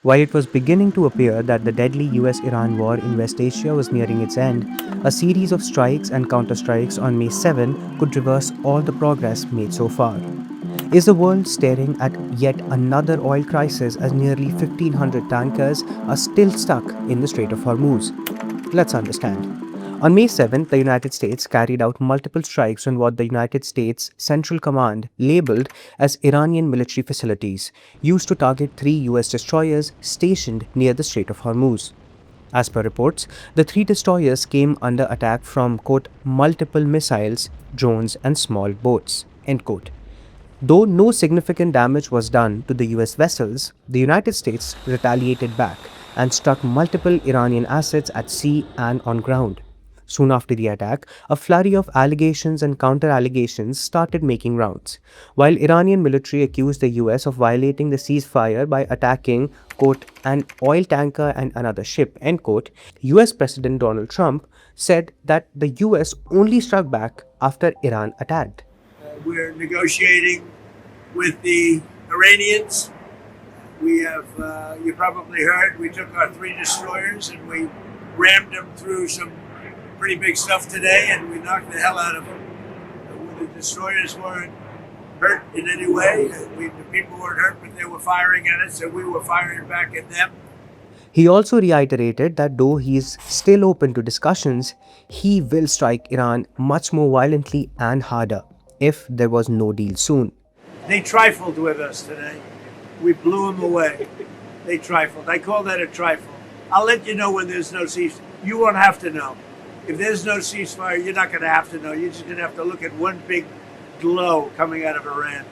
While it was beginning to appear that the deadly US-Iran war in West Asia was nearing its end, a series of strikes and counterstrikes on May 7 could reverse all the progress made so far. Is the world staring at yet another oil crisis as nearly 1,500 tankers are still stuck in the Strait of Hormuz? Let's understand. On May 7th, the United States carried out multiple strikes on what the United States Central Command labeled as Iranian military facilities, used to target three US destroyers stationed near the Strait of Hormuz. As per reports, the three destroyers came under attack from, quote, multiple missiles, drones, and small boats, end quote. Though no significant damage was done to the US vessels, the United States retaliated back and struck multiple Iranian assets at sea and on ground. Soon after the attack, a flurry of allegations and counter-allegations started making rounds. While Iranian military accused the US of violating the ceasefire by attacking, quote, an oil tanker and another ship, end quote, US President Donald Trump said that the US only struck back after Iran attacked. We're negotiating with the Iranians. We have, you probably heard, we took our three destroyers and we rammed them through some pretty big stuff today and we knocked the hell out of them. The destroyers weren't hurt in any way. The people weren't hurt, but they were firing at us and we were firing back at them. He also reiterated that though he is still open to discussions, he will strike Iran much more violently and harder if there was no deal soon. They trifled with us today. We blew them away. They trifled. I call that a trifle. I'll let you know when there's no ceasefire. You won't have to know. If there's no ceasefire, you're not going to have to know. You're just going to have to look at one big glow coming out of Iran.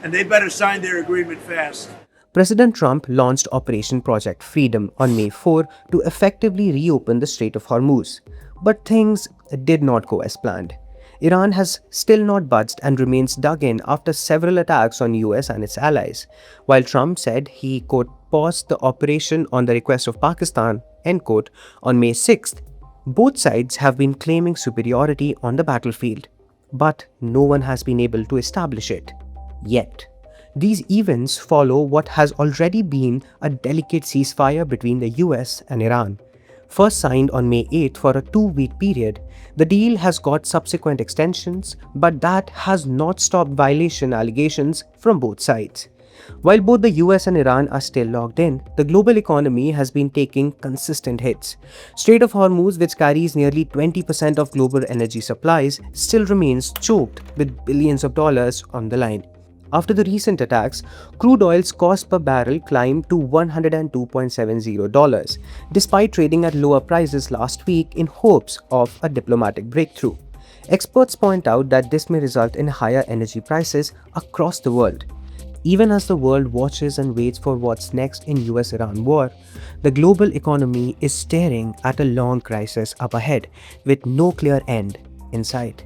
And they better sign their agreement fast. President Trump launched Operation Project Freedom on May 4 to effectively reopen the Strait of Hormuz. But things did not go as planned. Iran has still not budged and remains dug in after several attacks on US and its allies. While Trump said he, quote, paused the operation on the request of Pakistan, end quote, on May 6th, both sides have been claiming superiority on the battlefield. But no one has been able to establish it. Yet. These events follow what has already been a delicate ceasefire between the US and Iran. First signed on May 8 for a 2-week period, the deal has got subsequent extensions, but that has not stopped violation allegations from both sides. While both the US and Iran are still locked in, the global economy has been taking consistent hits. Strait of Hormuz, which carries nearly 20% of global energy supplies, still remains choked with billions of dollars on the line. After the recent attacks, crude oil's cost per barrel climbed to $102.70, despite trading at lower prices last week in hopes of a diplomatic breakthrough. Experts point out that this may result in higher energy prices across the world. Even as the world watches and waits for what's next in US-Iran war, the global economy is staring at a long crisis up ahead with no clear end in sight.